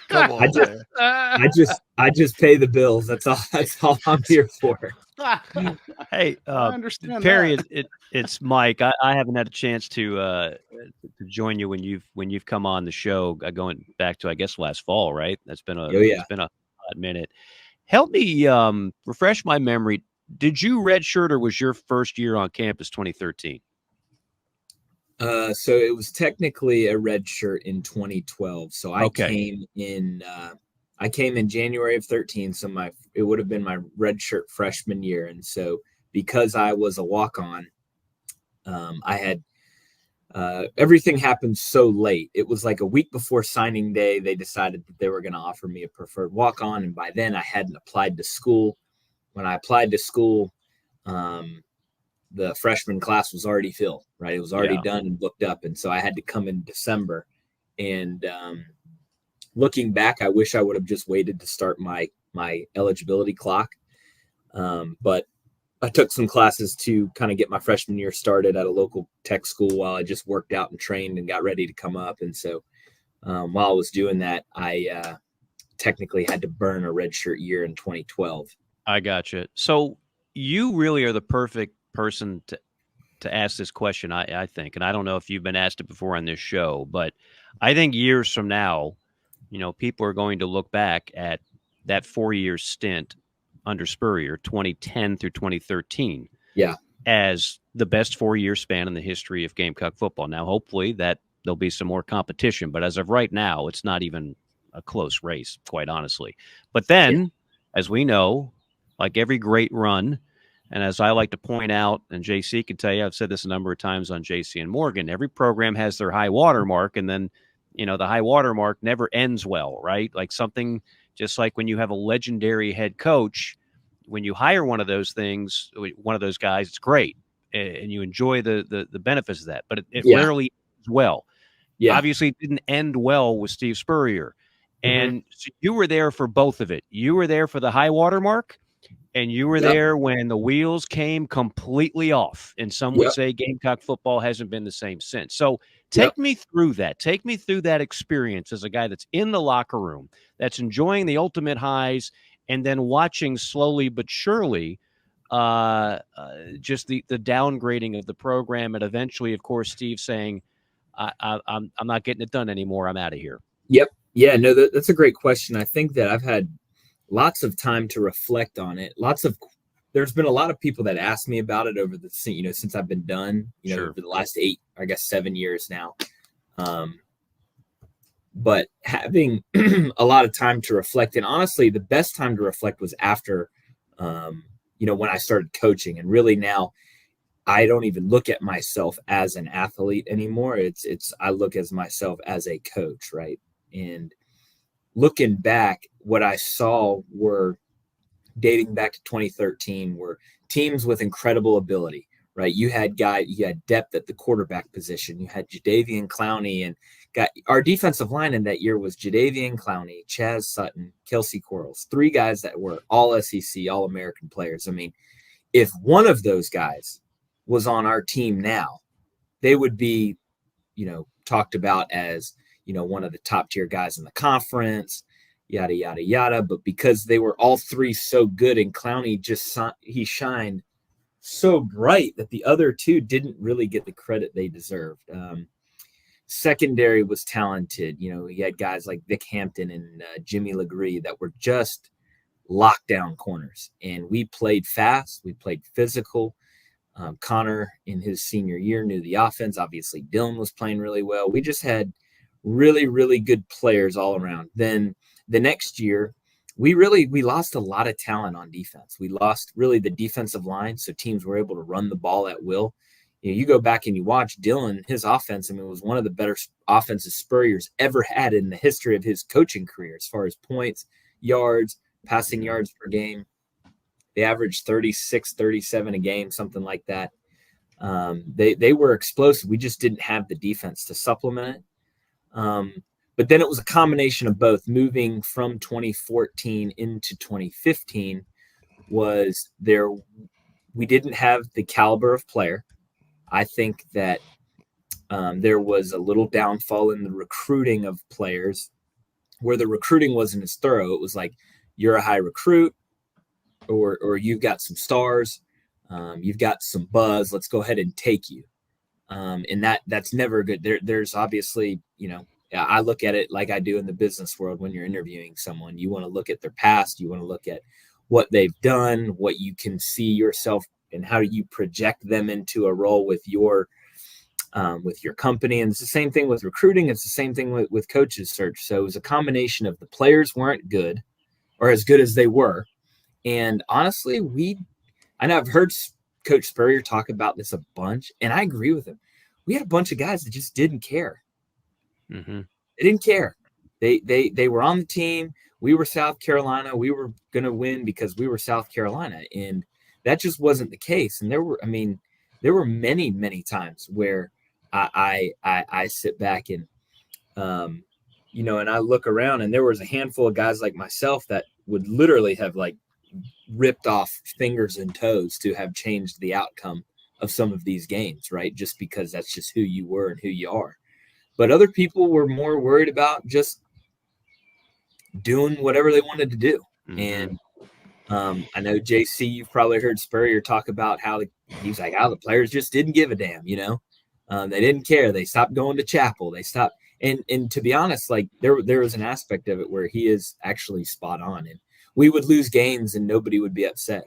Come on, man. I just pay the bills. That's all I'm here for. Hey, I understand Perry, that. it's Mike. I haven't had a chance to join you when you've come on the show. Going back to I guess last fall, right? Oh yeah. It's been a hot minute. Help me refresh my memory. Did you redshirt or was your first year on campus 2013? So it was technically a red shirt in 2012. So Okay. I came in January of 13. So it would have been my red shirt freshman year. And so because I was a walk on, I had everything happened so late. It was like a week before signing day. They decided that they were going to offer me a preferred walk on. And by then I hadn't applied to school. When I applied to school, the freshman class was already filled, right? It was already done and booked up. And so I had to come in December. And looking back, I wish I would have just waited to start my eligibility clock. But I took some classes to kind of get my freshman year started at a local tech school while I just worked out and trained and got ready to come up. And so while I was doing that, I technically had to burn a redshirt year in 2012. I gotcha. So you really are the perfect person to ask this question, I think. And I don't know if you've been asked it before on this show, but I think years from now, people are going to look back at that 4-year stint under Spurrier, 2010 through 2013, as the best 4-year span in the history of Gamecock football. Now, hopefully that there'll be some more competition, but as of right now, it's not even a close race, quite honestly. But then, as we know, like every great run, and as I like to point out, and JC can tell you, I've said this a number of times on JC and Morgan, every program has their high water mark, and then, the high water mark never ends well, right? Like something, just like when you have a legendary head coach, when you hire one of those guys, it's great, and you enjoy the benefits of that, but it rarely ends well. Yeah. Obviously, it didn't end well with Steve Spurrier. And so you were there for both of it. You were there for the high water mark, and you were there when the wheels came completely off. And some would say Gamecock football hasn't been the same since. So take me through that. Take me through that experience as a guy that's in the locker room, that's enjoying the ultimate highs, and then watching slowly but surely just the downgrading of the program. And eventually, of course, Steve saying, I'm not getting it done anymore. I'm out of here. Yep. Yeah, no, that's a great question. I think that I've had lots of time to reflect on it. There's been a lot of people that asked me about it over since I've been done, over the last 7 years now. But having a lot of time to reflect, and honestly, the best time to reflect was after, when I started coaching. And really now I don't even look at myself as an athlete anymore. I look at myself as a coach, right? And looking back, what I saw were, dating back to 2013, were teams with incredible ability, right? You had depth at the quarterback position. You had Jadeveon Clowney, and our defensive line in that year was Jadeveon Clowney, Chaz Sutton, Kelsey Quarles, 3 guys that were all SEC, all American players. I mean, if one of those guys was on our team now, they would be, talked about as, one of the top tier guys in the conference, yada, yada, yada. But because they were all 3 so good, and Clowney he shined so bright that the other 2 didn't really get the credit they deserved. Secondary was talented. He had guys like Vic Hampton and Jimmy Legree that were just lockdown corners. And we played fast. We played physical. Connor, in his senior year, knew the offense. Obviously, Dylan was playing really well. We just had really, really good players all around. Then the next year, we lost a lot of talent on defense. We lost really the defensive line, so teams were able to run the ball at will. You go back and you watch Dylan, his offense, it was one of the better offenses Spurrier's ever had in the history of his coaching career, as far as points, yards, passing yards per game. They averaged 36, 37 a game, something like that. They were explosive. We just didn't have the defense to supplement it. But then it was a combination of both. Moving from 2014 into 2015 we didn't have the caliber of player. I think that there was a little downfall in the recruiting of players where the recruiting wasn't as thorough. It was like, you're a high recruit, or you've got some stars, you've got some buzz. Let's go ahead and take you. And that's never good. There's obviously, I look at it like I do in the business world. When you're interviewing someone, you want to look at their past. You want to look at what they've done, what you can see yourself, and how you project them into a role with your company. And it's the same thing with recruiting. It's the same thing with coaches search. So it was a combination of the players weren't good, or as good as they were. And honestly, I know I've heard Coach Spurrier talk about this a bunch, and I agree with him. We had a bunch of guys that just didn't care. Mm-hmm. They didn't care. They were on the team. We were South Carolina. We were going to win because we were South Carolina, and that just wasn't the case. And there were many, many times where I sit back and, and I look around, and there was a handful of guys like myself that would literally have like ripped off fingers and toes to have changed the outcome of some of these games, right? Just because that's just who you were and who you are. But other people were more worried about just doing whatever they wanted to do. Mm-hmm. And I know, JC, you've probably heard Spurrier talk about how he's like, the players just didn't give a damn, they didn't care. They stopped going to chapel. They stopped. And to be honest, like there was an aspect of it where he is actually spot on. And we would lose games and nobody would be upset.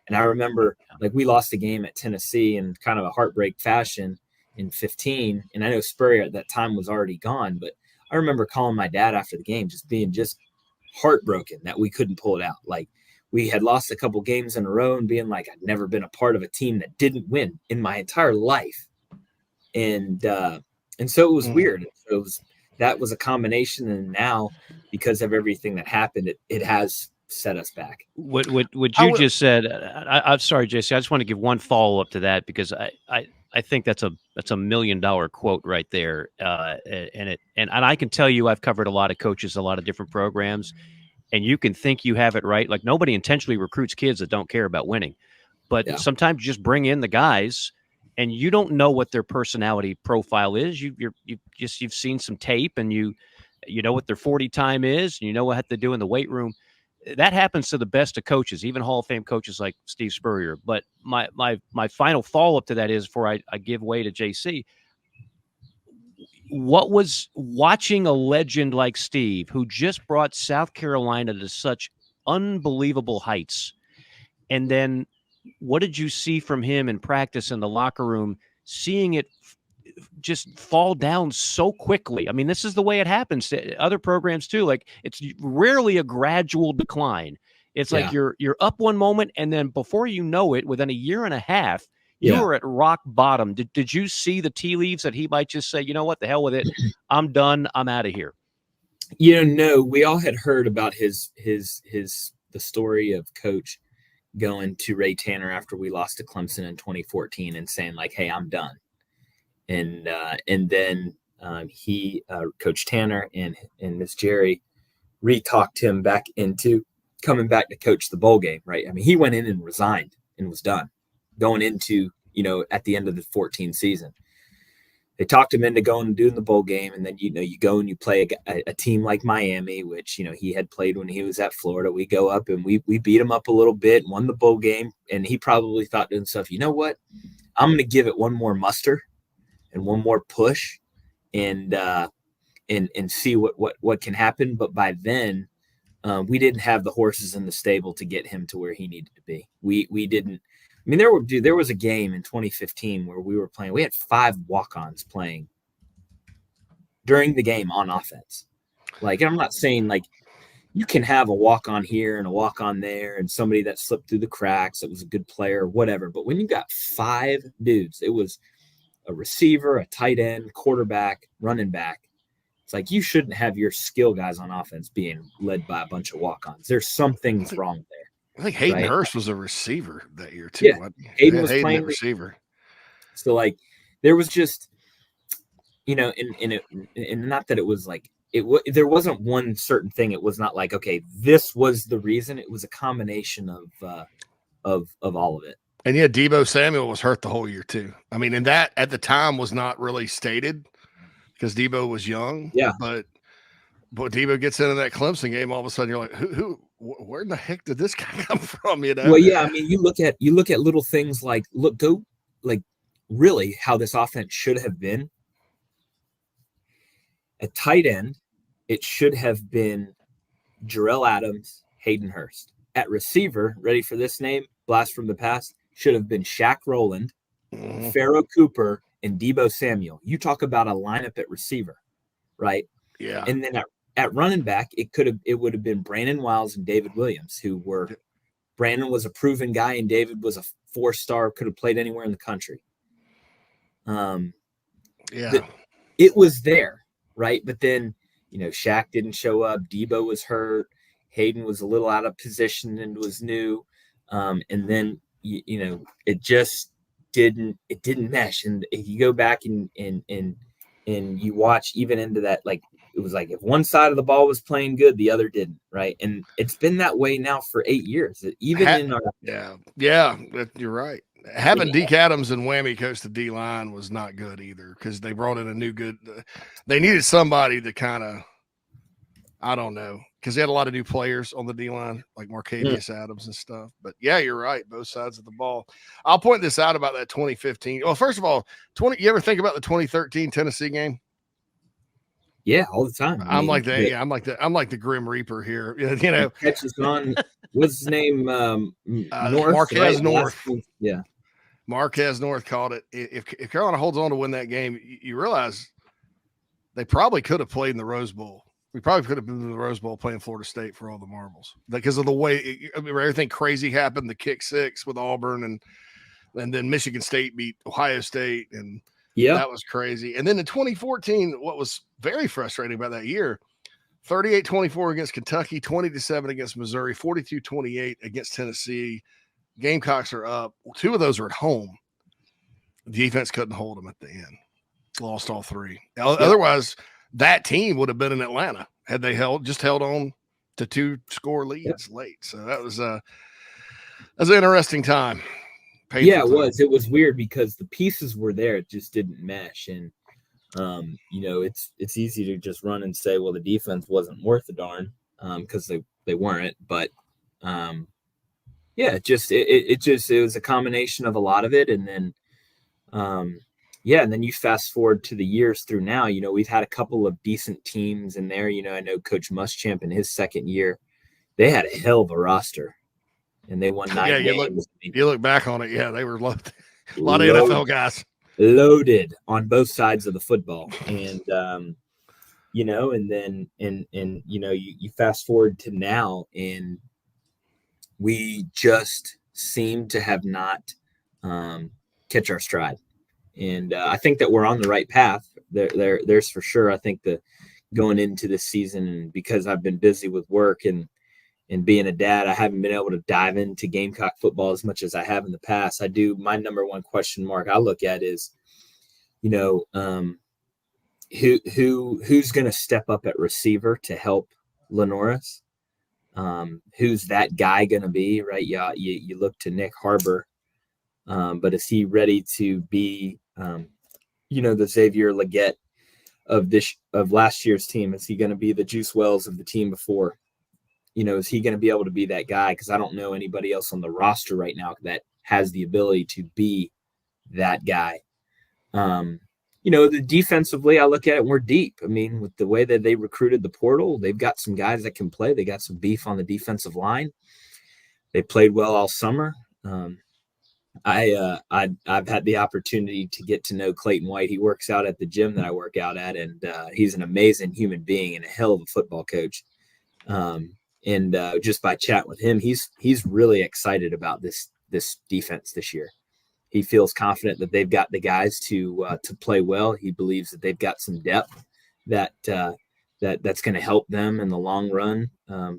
And I remember, like, we lost a game at Tennessee in kind of a heartbreak fashion in 15. And I know Spurrier at that time was already gone, but I remember calling my dad after the game, just being just heartbroken that we couldn't pull it out. Like, we had lost a couple games in a row and being like, I'd never been a part of a team that didn't win in my entire life. And so it was weird. That was a combination. And now, because of everything that happened, it has set us back. What you just said, I'm sorry, JC, I just want to give one follow up to that, because I think that's a $1 million quote right there. And I can tell you, I've covered a lot of coaches, a lot of different programs, and you can think you have it right. Like, nobody intentionally recruits kids that don't care about winning, but sometimes you just bring in the guys and you don't know what their personality profile is. You've seen some tape, and you know what their 40 time is, and you know what they do in the weight room. That happens to the best of coaches, even Hall of Fame coaches like Steve Spurrier. But my final follow-up to that is, before I give way to JC, what was watching a legend like Steve, who just brought South Carolina to such unbelievable heights, and then what did you see from him in practice in the locker room, seeing it just fall down so quickly? I mean, this is the way it happens to other programs too. Like, it's rarely a gradual decline. It's like you're up one moment, and then before you know it, within a year and a half, you are at rock bottom. Did you see the tea leaves that he might just say, you know what, the hell with it, I'm done, I'm out of here? No, we all had heard about the story of Coach going to Ray Tanner after we lost to Clemson in 2014 and saying, like, hey, I'm done. And then he, Coach Tanner and Miss Jerry, re-talked him back into coming back to coach the bowl game, right? I mean, he went in and resigned and was done going into, at the end of the 14 season. They talked him into going and doing the bowl game, and then, you go and you play a team like Miami, which, he had played when he was at Florida. We go up and we beat him up a little bit, won the bowl game, and he probably thought to himself, you know what? I'm going to give it one more muster and one more push and see what can happen. But by then, we didn't have the horses in the stable to get him to where he needed to be. We didn't. I mean, there was a game in 2015 where we were playing. We had 5 walk-ons playing during the game on offense. Like, I'm not saying, like, you can have a walk-on here and a walk-on there and somebody that slipped through the cracks that was a good player or whatever. But when you got 5 dudes, it was a receiver, a tight end, quarterback, running back. It's like, you shouldn't have your skill guys on offense being led by a bunch of walk-ons. There's something wrong there. I think Hayden Hurst was a receiver that year too. Yeah, Hayden was playing receiver. So, like, there was just, and not that it was like there wasn't one certain thing. It was not like, okay, this was the reason. It was a combination of all of it. And yeah, Deebo Samuel was hurt the whole year too. I mean, and that at the time was not really stated because Deebo was young. Yeah, but But Debo gets into that Clemson game, all of a sudden you're like, where in the heck did this guy come from? Well, yeah, I mean, you look at little things like really how this offense should have been. At tight end, it should have been Jarrell Adams, Hayden Hurst. At receiver, ready for this name? Blast from the past, should have been Shaq Rowland, Pharaoh Cooper, and Debo Samuel. You talk about a lineup at receiver, right? Yeah. And then at running back, it would have been Brandon Wiles and David Williams, Brandon was a proven guy and David was a 4-star, could have played anywhere in the country. It was there, right? But then, Shaq didn't show up. Debo was hurt. Hayden was a little out of position and was new. And then, it just didn't mesh. And if you go back and you watch even into that, like, it was like if one side of the ball was playing good, the other didn't, right? And it's been that way now for 8 years. Even you're right. Having Deke Adams and Whammy coach the D line was not good either, because they brought in a new good. They needed somebody to kind of, I don't know, because they had a lot of new players on the D line, like Marcavius Adams and stuff. But yeah, you're right, both sides of the ball. I'll point this out about that 2015. Well, first of all, you ever think about the 2013 Tennessee game? Yeah, all the time. I'm like the Grim Reaper here. Catches on. What's his name? North, Marquez right? North. Yeah. Marquez North called it. If Carolina holds on to win that game, you realize they probably could have played in the Rose Bowl. We probably could have been in the Rose Bowl playing Florida State for all the marbles because of the way everything crazy happened. The kick six with Auburn and then Michigan State beat Ohio State, and that was crazy. And then in 2014, what was very frustrating about that year, 38-24 against Kentucky, 20-7 against Missouri, 42-28 against Tennessee. Gamecocks are up. 2 of those are at home. The defense couldn't hold them at the end. Lost all 3. Otherwise, that team would have been in Atlanta had they held on to 2-score leads late. So that was an interesting time. It was. It was weird because the pieces were there. It just didn't mesh. And, it's easy to just run and say, well, the defense wasn't worth a darn because they weren't. But, it was a combination of a lot of it. And then, and then you fast forward to the years through now, we've had a couple of decent teams in there. I know Coach Muschamp in his second year, they had a hell of a roster. And they won 9 games. You look back on it, they were loaded. A lot of NFL guys. Loaded on both sides of the football. And, and then you fast forward to now, and we just seem to have not catch our stride. And I think that we're on the right path. There's for sure. I think that going into this season, and because I've been busy with work and being a dad, I haven't been able to dive into Gamecock football as much as I have in the past. My number one question mark I look at is, who's going to step up at receiver to help LaNorris? Who's that guy going to be, right? Yeah, you look to Nick Harbor, but is he ready to be, the Xavier Leggett of last year's team? Is he going to be the Juice Wells of the team before? Is he going to be able to be that guy? Because I don't know anybody else on the roster right now that has the ability to be that guy. The defensively, I look at it, we're deep. I mean, with the way that they recruited the portal, they've got some guys that can play. They got some beef on the defensive line. They played well all summer. I've had the opportunity to get to know Clayton White. He works out at the gym that I work out at, and he's an amazing human being and a hell of a football coach. And just by chatting with him, he's really excited about this defense this year. He feels confident that they've got the guys to play well. He believes that they've got some depth that's going to help them in the long run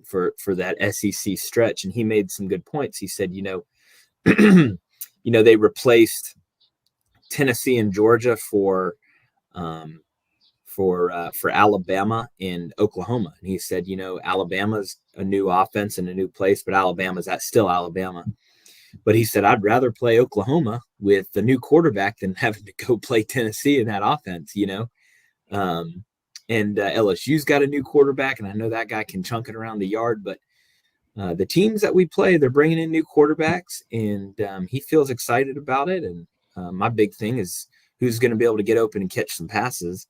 for that SEC stretch. And he made some good points. He said, they replaced Tennessee and Georgia for Alabama and Oklahoma. And he said, Alabama's a new offense and a new place, but Alabama's still Alabama. But he said, I'd rather play Oklahoma with the new quarterback than having to go play Tennessee in that offense, LSU's got a new quarterback, and I know that guy can chunk it around the yard. But the teams that we play, they're bringing in new quarterbacks, and he feels excited about it. And my big thing is who's going to be able to get open and catch some passes.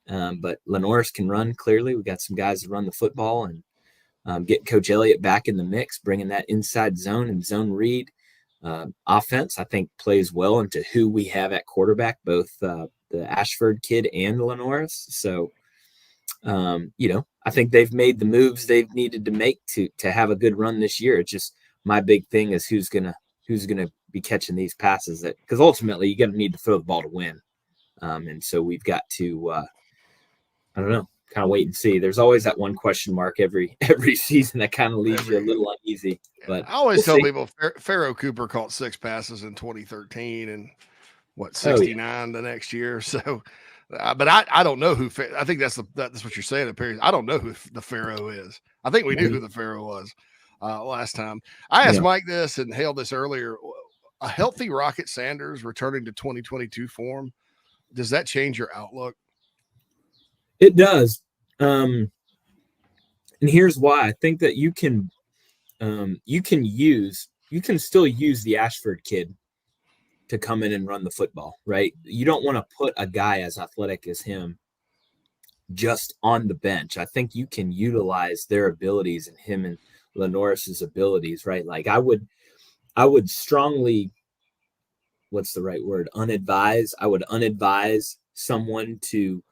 But LaNorris can run, clearly. We got some guys that run the football, and getting Coach Elliott back in the mix, bringing that inside zone and zone read offense, I think plays well into who we have at quarterback, both the Ashford kid and LaNorris. So, I think they've made the moves they've needed to make to have a good run this year. It's just my big thing is who's gonna be catching these passes, that because ultimately you're gonna need to throw the ball to win. And so we've got to I don't know, kind of wait and see. There's always that one question mark every season that kind of leaves you a little uneasy. But I always tell people Pharaoh Cooper caught 6 passes in 2013 and 69 the next year. So, but I don't know who. I think that's what you're saying, Perry. I don't know who the Pharaoh is. I think we knew who the Pharaoh was last time. I asked Mike this and hailed this earlier. A healthy Rocket Sanders returning to 2022 form, does that change your outlook? It does. And here's why. I think that you can still use the Ashford kid to come in and run the football, right? You don't want to put a guy as athletic as him just on the bench. I think you can utilize their abilities and him and LaNorris's abilities, right? Like I would strongly, what's the right word? I would unadvise someone to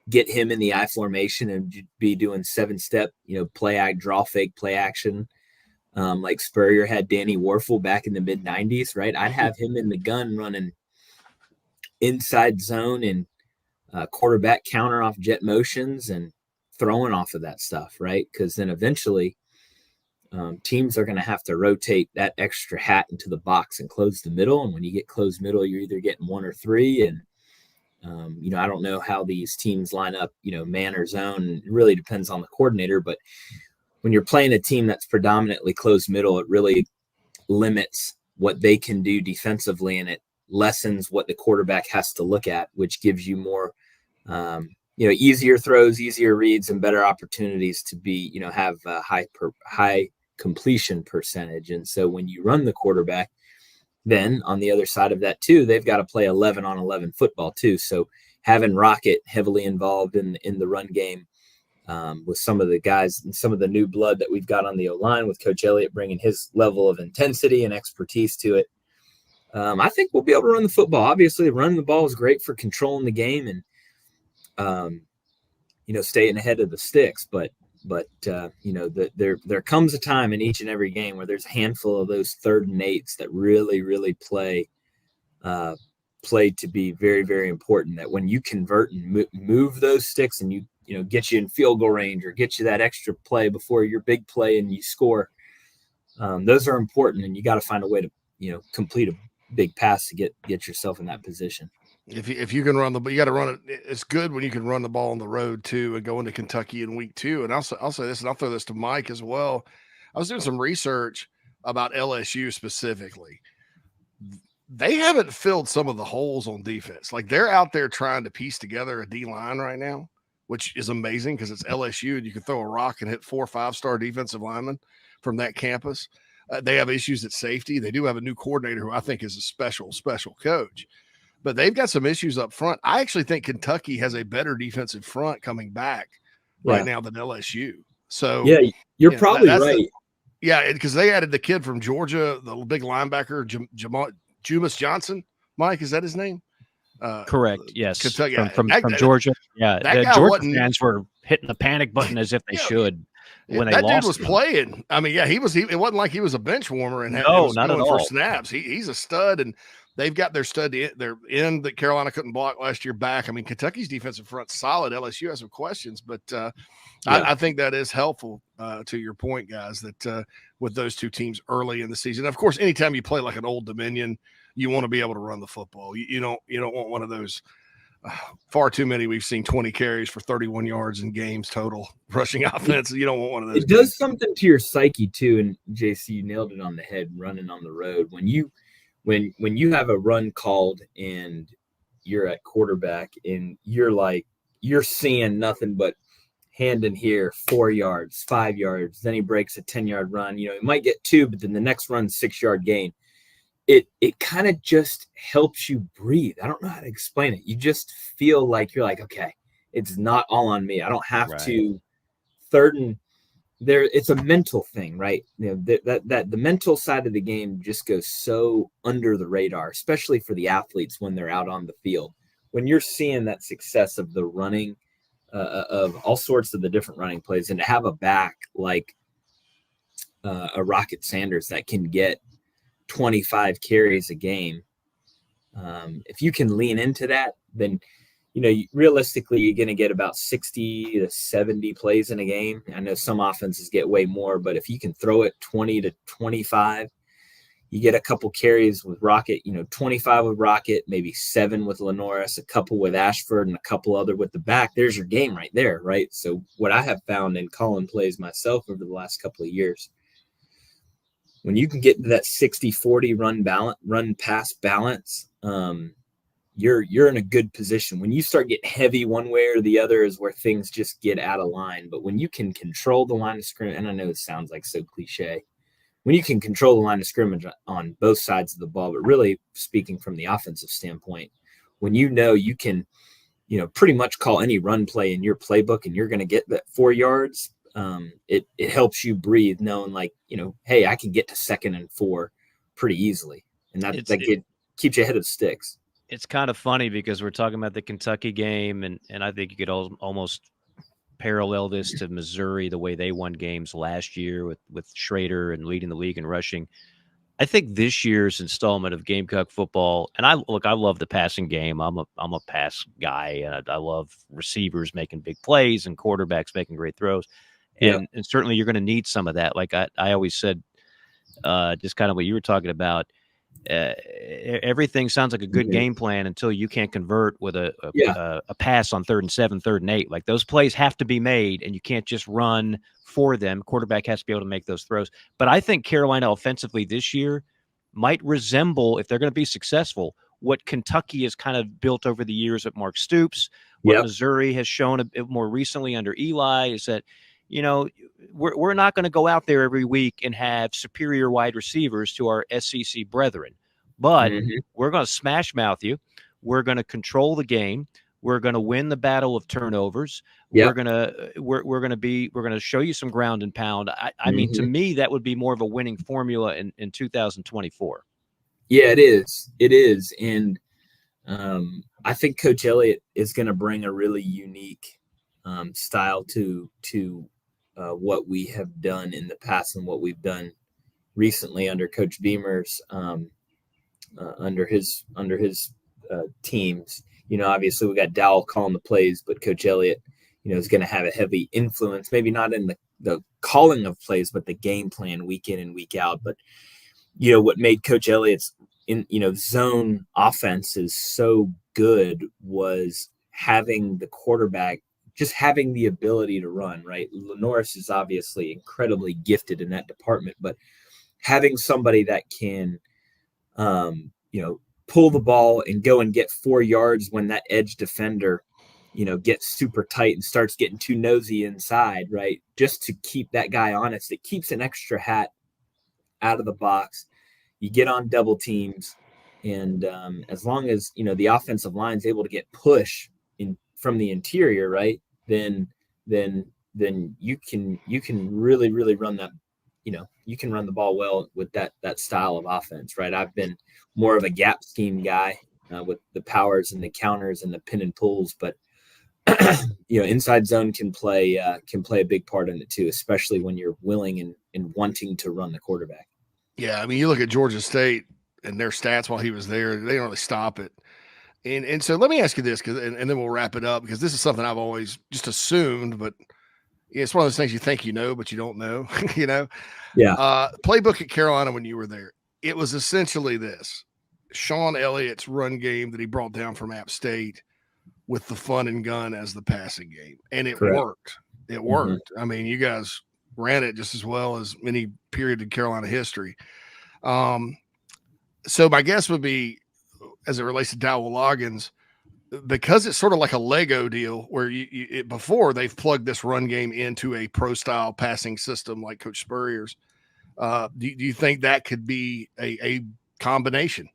get him in the I formation and be doing 7-step, play act, draw fake, play action. Like Spurrier had Danny Warfel back in the mid 90s, right? I'd have him in the gun running inside zone and quarterback counter off jet motions and throwing off of that stuff, right? Because then eventually teams are going to have to rotate that extra hat into the box and close the middle. And when you get closed middle, you're either getting 1 or 3. And, I don't know how these teams line up, man or zone. It really depends on the coordinator. But when you're playing a team that's predominantly closed middle, it really limits what they can do defensively, and it lessens what the quarterback has to look at, which gives you more, easier throws, easier reads, and better opportunities to be, have a high completion percentage. And so when you run the quarterback, then on the other side of that too, they've got to play 11 on 11 football too. So having Rocket heavily involved in the run game, with some of the guys and some of the new blood that we've got on the O-line, with Coach Elliott bringing his level of intensity and expertise to it, I think we'll be able to run the football. Obviously, running the ball is great for controlling the game and, staying ahead of the sticks. But there comes a time in each and every game where there's a handful of those 3rd and 8s that really, really play to be very, very important. That when you convert and move those sticks and you get you in field goal range or get you that extra play before your big play and you score. Those are important, and you got to find a way to, complete a big pass to get yourself in that position. If you can run you got to run it. It's good when you can run the ball on the road too, and go into Kentucky in week 2. And I'll say this, and I'll throw this to Mike as well. I was doing some research about LSU specifically. They haven't filled some of the holes on defense. Like they're out there trying to piece together a D line right now, which is amazing because it's LSU and you can throw a rock and hit 4 5-star defensive linemen from that campus. They have issues at safety. They do have a new coordinator who I think is a special coach, but they've got some issues up front. I actually think Kentucky has a better defensive front coming back right now than LSU. So you're probably right. Because they added the kid from Georgia, the big linebacker, Jumas Johnson. Mike, is that his name? Correct. Yes. Kentucky, from Georgia. Yeah. The Georgia fans were hitting the panic button as if they should when they lost. That dude was playing. I mean, it wasn't like he was a bench warmer and was not at all for snaps. He's a stud, and they've got their end that Carolina couldn't block last year back. I mean, Kentucky's defensive front solid. LSU has some questions, but I think that is helpful to your point, guys, that with those two teams early in the season. Of course, anytime you play like an Old Dominion, you want to be able to run the football. You don't want one of those far too many. We've seen 20 carries for 31 yards in games total rushing offense. You don't want one of those. It does something to your psyche too. And JC, you nailed it on the head running on the road. When you have a run called and you're at quarterback and you're like, you're seeing nothing but hand in here, 4 yards, 5 yards. Then he breaks a 10-yard run. You know, he might get 2, but then the next run, 6-yard gain. It kind of just helps you breathe. I don't know how to explain it. You just feel like you're like, okay, it's not all on me. I don't have to third and there. It's a mental thing, right? You know, that the mental side of the game just goes so under the radar, especially for the athletes when they're out on the field. When you're seeing that success of the running, of all sorts of the different running plays, and to have a back like a Rocket Sanders that can get 25 carries a game, if you can lean into that, then you know realistically you're going to get about 60 to 70 plays in a game. I know some offenses get way more, but if you can throw it 20 to 25, you get a couple carries with Rocket, you know, 25 with Rocket, maybe 7 with LaNorris, a couple with Ashford, and a couple other with the back. There's your game right there, right? So what I have found in calling plays myself over the last couple of years, when you can get to that 60-40 run pass balance, you're in a good position. When you start getting heavy one way or the other is where things just get out of line. But when you can control the line of scrimmage, and I know it sounds like so cliche, when you can control the line of scrimmage on both sides of the ball, but really speaking from the offensive standpoint, when you know you can, you know, pretty much call any run play in your playbook and you're going to get that 4 yards, it helps you breathe knowing like, you know, hey, I can get to 2nd and 4 pretty easily. And that keeps you ahead of sticks. It's kind of funny because we're talking about the Kentucky game, and I think you could almost parallel this to Missouri, the way they won games last year with Schrader and leading the league in rushing. I think this year's installment of Gamecock football, and I love the passing game. I'm a pass guy, and I love receivers making big plays and quarterbacks making great throws. And certainly you're going to need some of that. Like I always said, just kind of what you were talking about, everything sounds like a good game plan until you can't convert with a pass on 3rd and 7, 3rd and 8. Like those plays have to be made, and you can't just run for them. Quarterback has to be able to make those throws. But I think Carolina offensively this year might resemble, if they're going to be successful, what Kentucky has kind of built over the years at Mark Stoops. What Missouri has shown a bit more recently under Eli is that, you know, we're not going to go out there every week and have superior wide receivers to our SEC brethren, but we're going to smash mouth you. We're going to control the game. We're going to win the battle of turnovers. We're going to show you some ground and pound. I mean, to me, that would be more of a winning formula in 2024. Yeah, it is. It is. And I think Coach Elliott is going to bring a really unique style to what we have done in the past and what we've done recently under Coach Beamer's under his teams. You know, obviously we got Dowell calling the plays, but Coach Elliott, you know, is going to have a heavy influence, maybe not in the calling of plays, but the game plan week in and week out. But, you know, what made Coach Elliott's zone offenses so good was having the quarterback just having the ability to run, right? LaNorris is obviously incredibly gifted in that department, but having somebody that can, pull the ball and go and get 4 yards when that edge defender, you know, gets super tight and starts getting too nosy inside, right? Just to keep that guy honest. It keeps an extra hat out of the box. You get on double teams, and as long as, you know, the offensive line is able to get push in from the interior, right? Then you can really, really run that, you know, you can run the ball well with that style of offense, right? I've been more of a gap scheme guy with the powers and the counters and the pin and pulls, but you know, inside zone can play a big part in it too, especially when you're willing and wanting to run the quarterback. Yeah, I mean, you look at Georgia State and their stats while he was there; they don't really stop it. And so let me ask you this, and then we'll wrap it up, because this is something I've always just assumed, but it's one of those things you think you know, but you don't know. You know, playbook at Carolina when you were there, it was essentially this: Shawn Elliott's run game that he brought down from App State, with the fun and gun as the passing game, and it worked. It worked. I mean, you guys ran it just as well as any period in Carolina history. So my guess would be, as it relates to Dowell Loggins, because it's sort of like a Lego deal where before they've plugged this run game into a pro style passing system like Coach Spurrier's. Do you think that could be a combination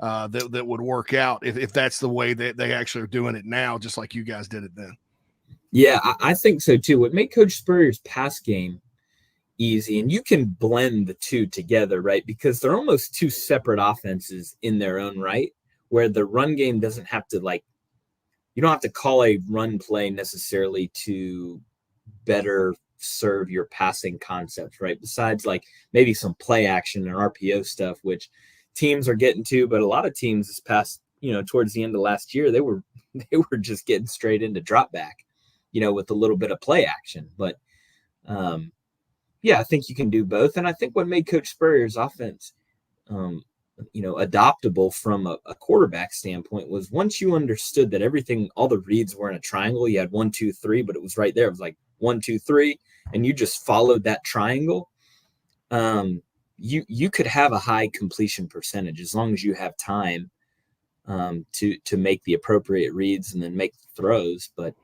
that would work out if that's the way that they actually are doing it now, just like you guys did it then? Yeah, I think so too. What made Coach Spurrier's pass game easy, and you can blend the two together, right? Because they're almost two separate offenses in their own right, where the run game doesn't have to you don't have to call a run play necessarily to better serve your passing concepts, right? Besides maybe some play action and RPO stuff, which teams are getting to, but a lot of teams this past, towards the end of last year, they were just getting straight into drop back, with a little bit of play action. But I think you can do both. And I think what made Coach Spurrier's offense adoptable from a quarterback standpoint was once you understood that all the reads were in a triangle, you had 1, 2, 3, but it was right there. It was like 1, 2, 3, and you just followed that triangle. You could have a high completion percentage as long as you have time to make the appropriate reads and then make the throws. But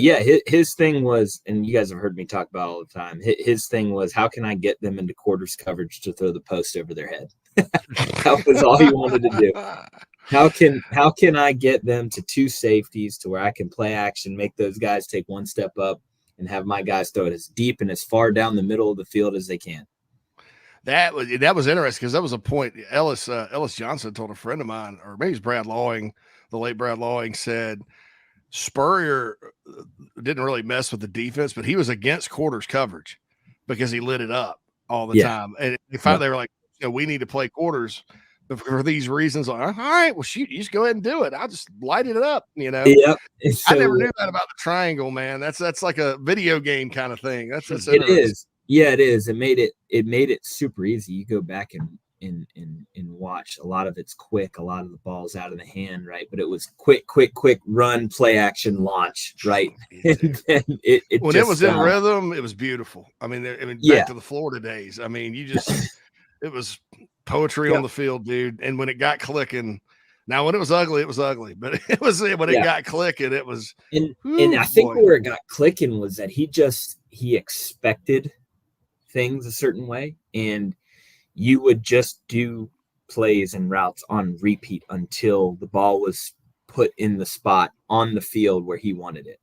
yeah, his thing was, and you guys have heard me talk about all the time, his thing was, how can I get them into quarters coverage to throw the post over their head? That was all he wanted to do. How can I get them to 2 safeties to where I can play action, make those guys take 1 step up, and have my guys throw it as deep and as far down the middle of the field as they can. That was interesting because that was a point Ellis Johnson told a friend of mine, or maybe it's Brad Lawing, the late Brad Lawing, said Spurrier didn't really mess with the defense, but he was against quarters coverage because he lit it up all the time. And they were like, we need to play quarters for these reasons. All right, well, shoot, you just go ahead and do it. I'll just light it up, Yep. I never knew that about the triangle, man. That's like a video game kind of thing. That's it is. Yeah, it is. It made it super easy. You go back and watch. A lot of it's quick. A lot of the ball's out of the hand, right? But it was quick run, play action, launch, right? And then it was in rhythm, it was beautiful. I mean, back to the Florida days. I mean, it was poetry on the field, dude. And when it got clicking, now when it was ugly, but it was when it got clicking, it was. And I think where it got clicking was that he expected things a certain way, and you would just do plays and routes on repeat until the ball was put in the spot on the field where he wanted it,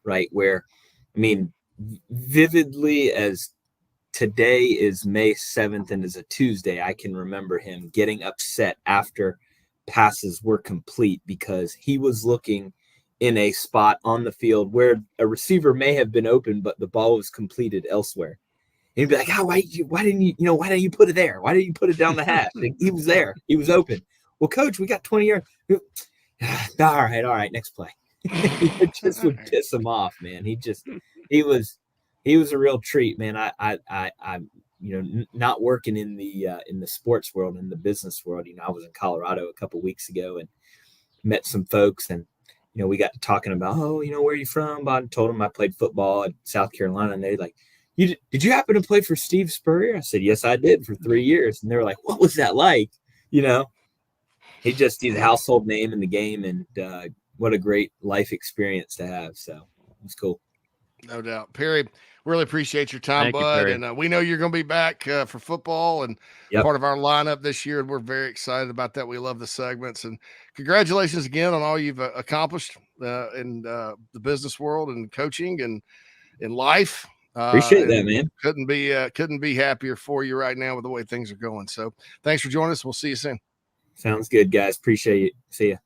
right? Where, I mean, vividly as today is May 7th and is a Tuesday, I can remember him getting upset after passes were complete because he was looking in a spot on the field where a receiver may have been open, but the ball was completed elsewhere. And he'd be like, why didn't you put it there? Why didn't you put it down the hash? He was there. He was open. Well, coach, we got 20 yards. All right, next play. It just would piss him off, man. He was a real treat, man. I not working in the sports world, in the business world. I was in Colorado a couple weeks ago and met some folks, and we got to talking about, where are you from? I told them I played football at South Carolina, and they're like, did you happen to play for Steve Spurrier? I said, yes, I did for 3 years. And they were like, what was that like? He's a household name in the game, and what a great life experience to have. So it was cool. No doubt. Perry, really appreciate your time, bud. And we know you're going to be back for football and part of our lineup this year. And we're very excited about that. We love the segments, and congratulations again on all you've accomplished in the business world and coaching and in life. Appreciate that, man. Couldn't be happier for you right now with the way things are going. So thanks for joining us. We'll see you soon. Sounds good, guys. Appreciate it. See ya.